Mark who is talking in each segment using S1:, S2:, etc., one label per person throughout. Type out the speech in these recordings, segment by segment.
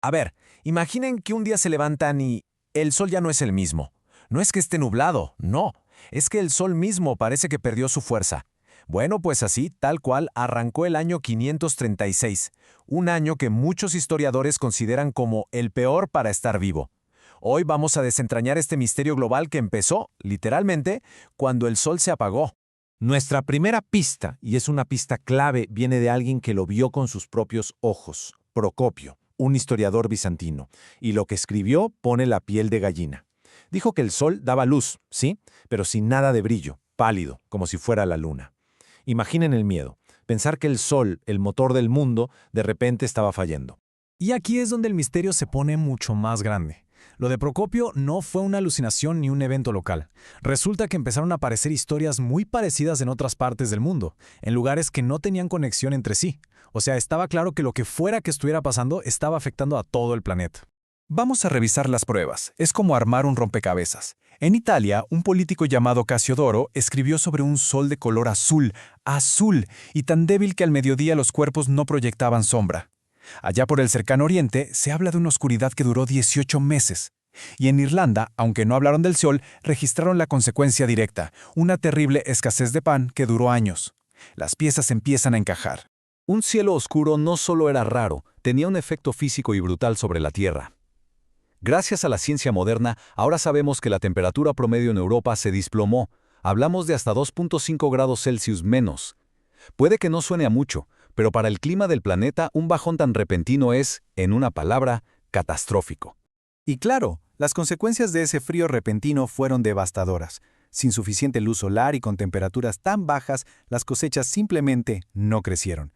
S1: A ver, imaginen que un día se levantan y el sol ya no es el mismo. No es que esté nublado, no. Es que el sol mismo parece que perdió su fuerza. Bueno, pues así, tal cual, arrancó el año 536, un año que muchos historiadores consideran como el peor para estar vivo. Hoy vamos a desentrañar este misterio global que empezó, literalmente, cuando el sol se apagó.
S2: Nuestra primera pista, y es una pista clave, viene de alguien que lo vio con sus propios ojos, Procopio, un historiador bizantino, y lo que escribió pone la piel de gallina. Dijo que el sol daba luz, sí, pero sin nada de brillo, pálido, como si fuera la luna. Imaginen el miedo, pensar que el sol, el motor del mundo, de repente estaba fallando.
S3: Y aquí es donde el misterio se pone mucho más grande. Lo de Procopio no fue una alucinación ni un evento local. Resulta que empezaron a aparecer historias muy parecidas en otras partes del mundo, en lugares que no tenían conexión entre sí. O sea, estaba claro que lo que fuera que estuviera pasando estaba afectando a todo el planeta.
S4: Vamos a revisar las pruebas. Es como armar un rompecabezas. En Italia, un político llamado Casiodoro escribió sobre un sol de color azul, azul, y tan débil que al mediodía los cuerpos no proyectaban sombra. Allá por el cercano oriente se habla de una oscuridad que duró 18 meses. Y en Irlanda, aunque no hablaron del sol, registraron la consecuencia directa, una terrible escasez de pan que duró años. Las piezas empiezan a encajar.
S5: Un cielo oscuro no solo era raro, tenía un efecto físico y brutal sobre la Tierra. Gracias a la ciencia moderna, ahora sabemos que la temperatura promedio en Europa se desplomó. Hablamos de hasta 2.5 grados Celsius menos. Puede que no suene a mucho, pero para el clima del planeta un bajón tan repentino es, en una palabra, catastrófico.
S6: Y claro, las consecuencias de ese frío repentino fueron devastadoras. Sin suficiente luz solar y con temperaturas tan bajas, las cosechas simplemente no crecieron.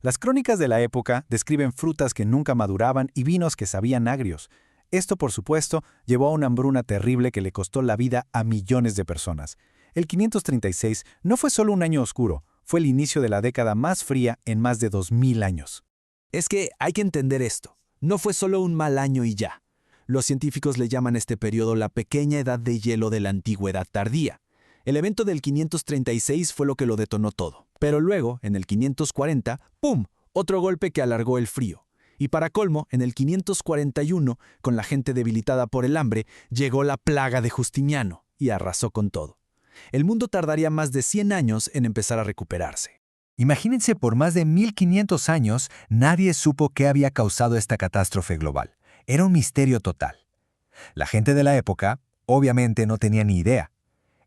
S6: Las crónicas de la época describen frutas que nunca maduraban y vinos que sabían agrios. Esto, por supuesto, llevó a una hambruna terrible que le costó la vida a millones de personas. El 536 no fue solo un año oscuro, fue el inicio de la década más fría en más de 2000 años.
S1: Es que hay que entender esto. No fue solo un mal año y ya. Los científicos le llaman este periodo la pequeña edad de hielo de la antigüedad tardía. El evento del 536 fue lo que lo detonó todo. Pero luego, en el 540, ¡pum!, otro golpe que alargó el frío. Y para colmo, en el 541, con la gente debilitada por el hambre, llegó la plaga de Justiniano y arrasó con todo. El mundo tardaría más de 100 años en empezar a recuperarse.
S7: Imagínense, por más de 1500 años, nadie supo qué había causado esta catástrofe global. Era un misterio total. La gente de la época, obviamente, no tenía ni idea.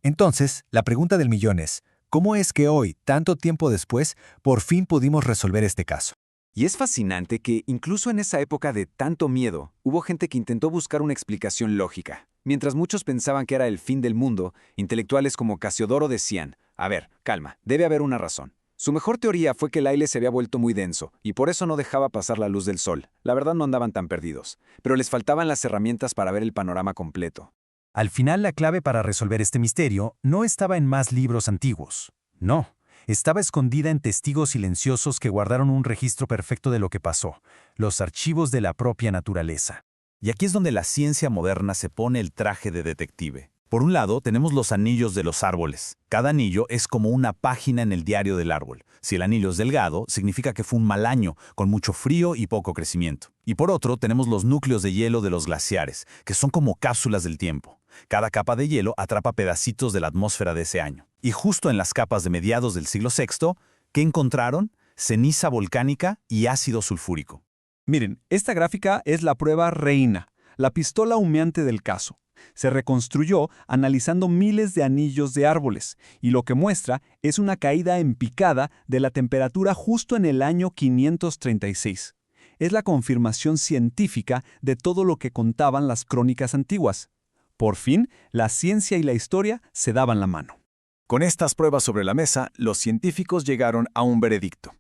S7: Entonces, la pregunta del millón es, ¿cómo es que hoy, tanto tiempo después, por fin pudimos resolver este caso?
S8: Y es fascinante que, incluso en esa época de tanto miedo, hubo gente que intentó buscar una explicación lógica. Mientras muchos pensaban que era el fin del mundo, intelectuales como Casiodoro decían, a ver, calma, debe haber una razón. Su mejor teoría fue que el aire se había vuelto muy denso, y por eso no dejaba pasar la luz del sol. La verdad no andaban tan perdidos, pero les faltaban las herramientas para ver el panorama completo.
S3: Al final, la clave para resolver este misterio no estaba en más libros antiguos. No. Estaba escondida en testigos silenciosos que guardaron un registro perfecto de lo que pasó, los archivos de la propia naturaleza.
S5: Y aquí es donde la ciencia moderna se pone el traje de detective. Por un lado, tenemos los anillos de los árboles. Cada anillo es como una página en el diario del árbol. Si el anillo es delgado, significa que fue un mal año, con mucho frío y poco crecimiento. Y por otro, tenemos los núcleos de hielo de los glaciares, que son como cápsulas del tiempo. Cada capa de hielo atrapa pedacitos de la atmósfera de ese año. Y justo en las capas de mediados del siglo VI, ¿qué encontraron? Ceniza volcánica y ácido sulfúrico.
S4: Miren, esta gráfica es la prueba reina, la pistola humeante del caso. Se reconstruyó analizando miles de anillos de árboles, y lo que muestra es una caída en picada de la temperatura justo en el año 536. Es la confirmación científica de todo lo que contaban las crónicas antiguas. Por fin, la ciencia y la historia se daban la mano.
S9: Con estas pruebas sobre la mesa, los científicos llegaron a un veredicto.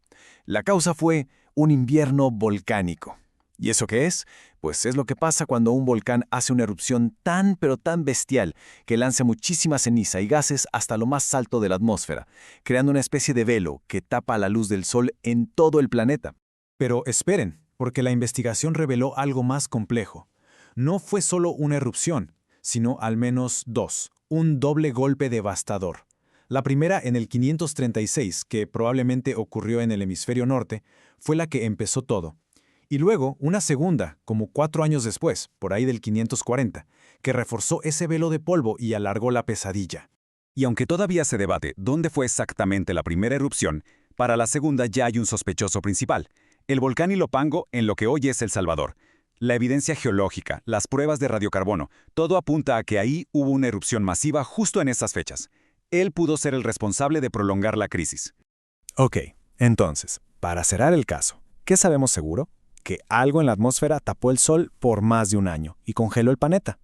S9: La causa fue un invierno volcánico. ¿Y eso qué es? Pues es lo que pasa cuando un volcán hace una erupción tan pero tan bestial que lanza muchísima ceniza y gases hasta lo más alto de la atmósfera, creando una especie de velo que tapa la luz del sol en todo el planeta.
S3: Pero esperen, porque la investigación reveló algo más complejo. No fue solo una erupción, sino al menos dos, un doble golpe devastador. La primera en el 536, que probablemente ocurrió en el hemisferio norte, fue la que empezó todo.
S4: Y luego una segunda, como 4 años después, por ahí del 540, que reforzó ese velo de polvo y alargó la pesadilla.
S10: Y aunque todavía se debate dónde fue exactamente la primera erupción, para la segunda ya hay un sospechoso principal, el volcán Ilopango en lo que hoy es El Salvador. La evidencia geológica, las pruebas de radiocarbono, todo apunta a que ahí hubo una erupción masiva justo en esas fechas. Él pudo ser el responsable de prolongar la crisis.
S9: Ok, entonces, para cerrar el caso, ¿qué sabemos seguro? Que algo en la atmósfera tapó el Sol por más de un año y congeló el planeta.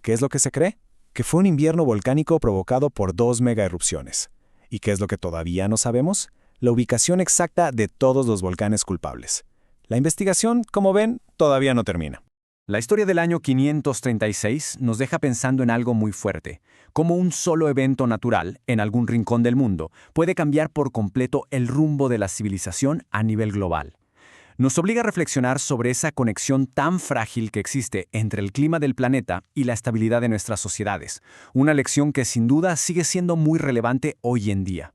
S9: ¿Qué es lo que se cree? Que fue un invierno volcánico provocado por 2 megaerupciones. ¿Y qué es lo que todavía no sabemos? La ubicación exacta de todos los volcanes culpables. La investigación, como ven, todavía no termina.
S11: La historia del año 536 nos deja pensando en algo muy fuerte, cómo un solo evento natural, en algún rincón del mundo, puede cambiar por completo el rumbo de la civilización a nivel global. Nos obliga a reflexionar sobre esa conexión tan frágil que existe entre el clima del planeta y la estabilidad de nuestras sociedades, una lección que sin duda sigue siendo muy relevante hoy en día.